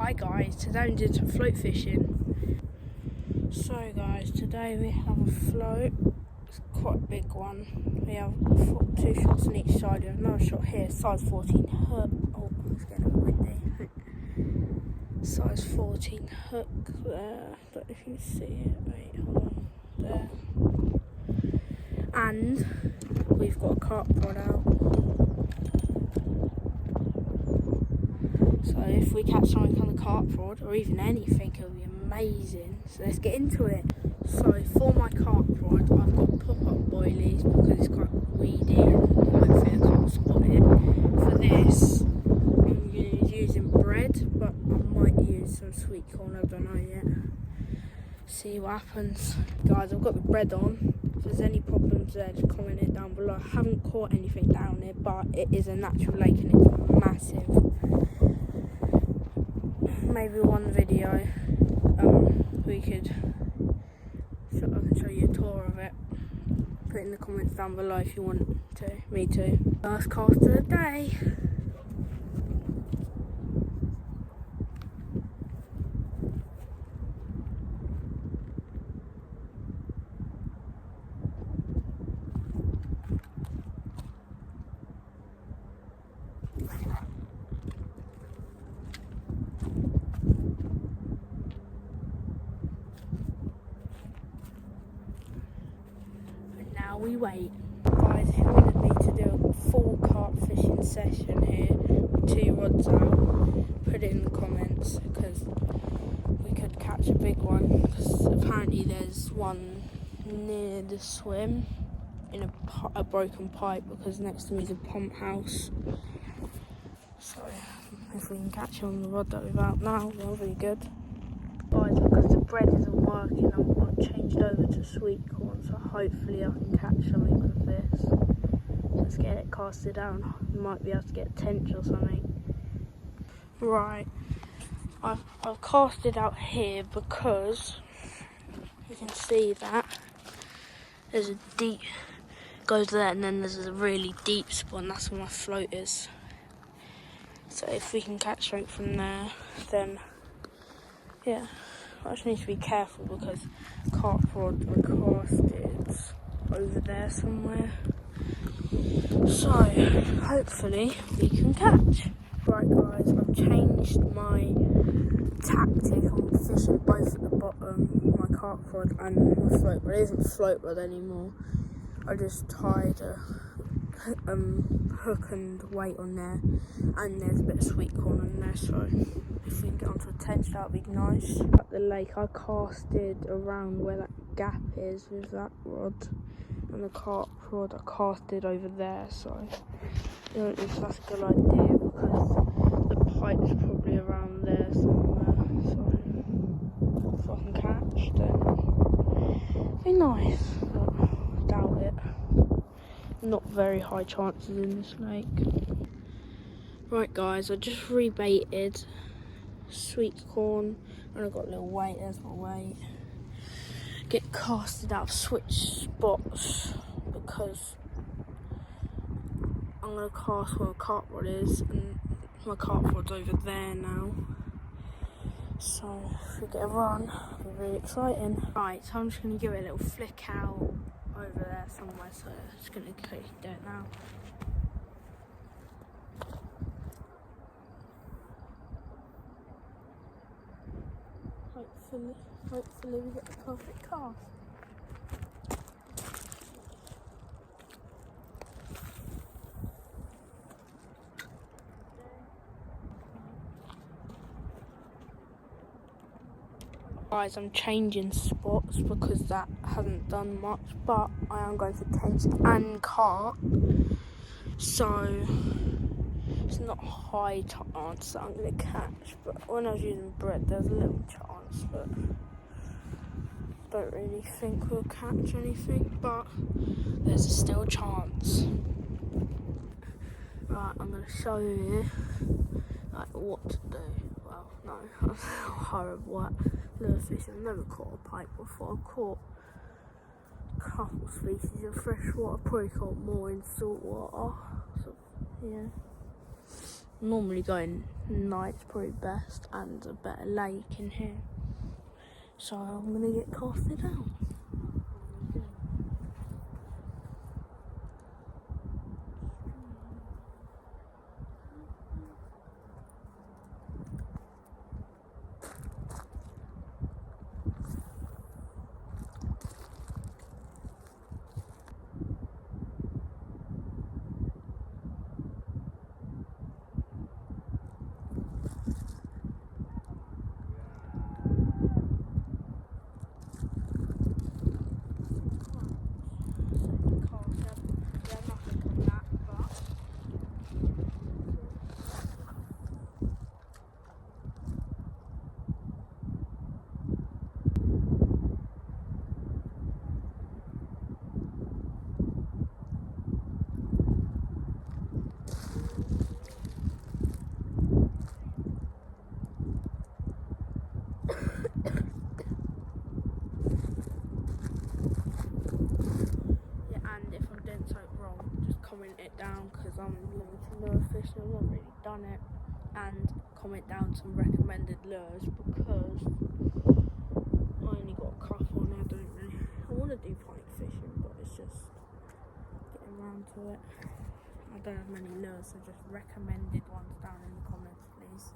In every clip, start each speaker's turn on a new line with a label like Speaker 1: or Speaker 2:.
Speaker 1: Hi guys, today I'm doing some float fishing. So guys, today we have a float. It's quite a big one. We have 2 shots on each side. We have another shot here, size 14 hook. Oh, it's getting a bit windy. Size 14 hook there. Don't know if you can see it. Wait, hold on. There. And we've got a carp rod out. So if we catch something on the carp rod, or even anything, it'll be amazing. So let's get into it. So for my carp rod, I've got pop-up boilies because it's quite weedy and hopefully I can't spot it. For this, I'm using bread, but I might use some sweet corn, I don't know yet. See what happens. Guys, I've got the bread on. If there's any problems there, just comment it down below. I haven't caught anything down here, but it is a natural lake and it's massive. Maybe one video we could I can show you a tour of it. Put it in the comments down below if you want me to. Last cast of the day. We wait. Guys, if you wanted me to do a full carp fishing session here with 2 rods out, put it in the comments because we could catch a big one, because apparently there's one near the swim in a broken pipe because next to me is a pump house. So if we can catch it on the rod that we've out now, that'll be good. Guys, because the bread isn't working, I've changed over to sweet corn, so hopefully I can catch something with this. Let's get it casted down. We might be able to get a tench or something. Right, I've cast it out here because you can see that there's a deep, goes there, and then there's a really deep spot, and that's where my float is. So if we can catch something from there, then yeah. I just need to be careful because carp rods were casted over there somewhere. So hopefully we can catch. Right guys, I've changed my tactic. I'm fishing both at the bottom, my carp rod and my float, but it isn't float rod anymore. I just tied a hook and weight on there, and there's a bit of sweet corn on there, so if we can get onto a tench that would be nice. At the lake I casted around where that gap is with that rod, and the carp rod I casted over there, so I don't know if that's a good idea because the pipe's probably around there somewhere, so if I can catch then it'd be nice, but I doubt it. Not very high chances in this lake. Right guys, I just rebaited sweet corn and I got a little weight, there's my weight. Get casted out of switch spots because I'm going to cast where my carp rod is, and my carp rod's over there now. So if we get a run, it'll be really exciting. Right, so I'm just going to give it a little flick out over there somewhere, so I'm just going to quickly do it now. Hopefully we get the perfect cast. Guys, I'm changing spots because that hasn't done much, but I am going for tench and carp, so it's not a high chance that I'm going to catch, but when I was using bread there's a little chance, but I don't really think we'll catch anything, but there's still a chance. Right, I'm going to show you like what to do. Well, no, that's horrible at lure fishing. I've never caught a pike before. I've caught a couple species of freshwater, probably caught more in saltwater. So, yeah. Normally going night's probably best and a better lake in here. So I'm gonna get casted out. Comment it down because I'm learning to lure fish and I've not really done it, and comment down some recommended lures because I only got a couple and I want to do pike fishing, but it's just getting around to it. I don't have many lures, so just recommended ones down in the comments please.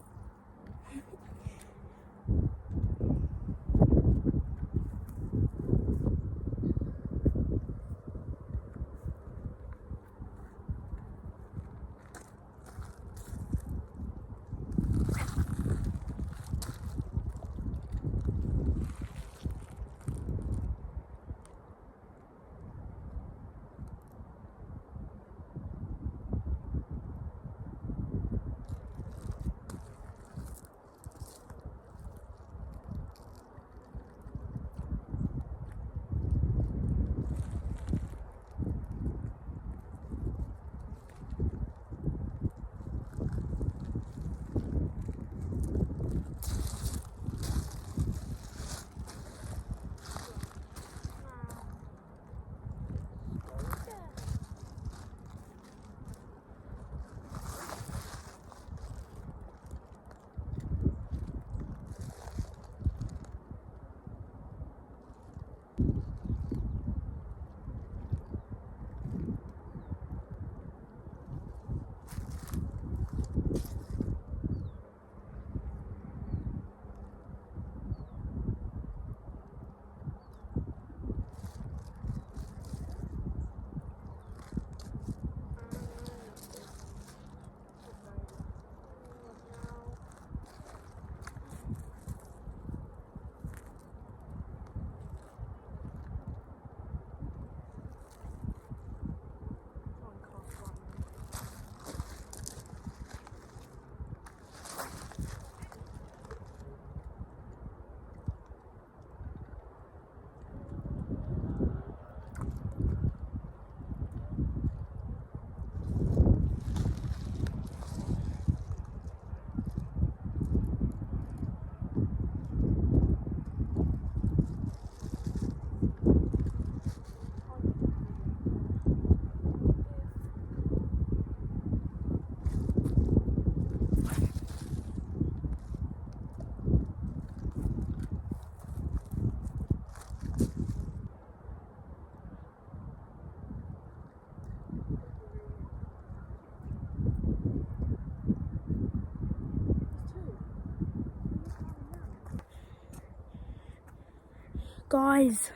Speaker 1: Guys,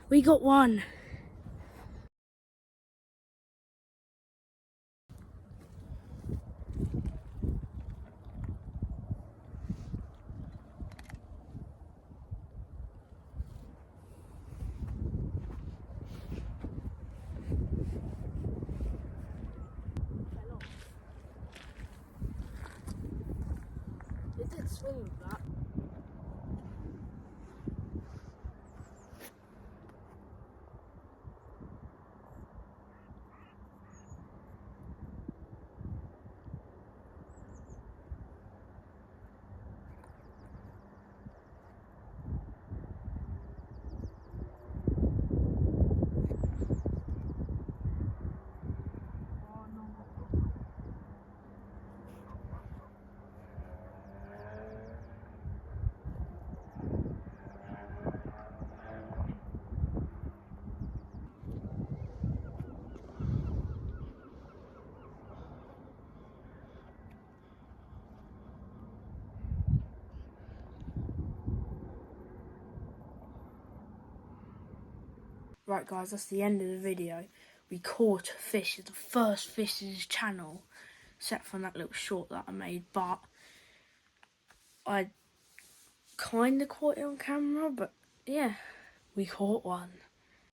Speaker 1: we got one. It did swing with that. Right guys, that's the end of the video. We caught a fish. It's the first fish in this channel, except from that little short that I made, but I kind of caught it on camera, but yeah, we caught one.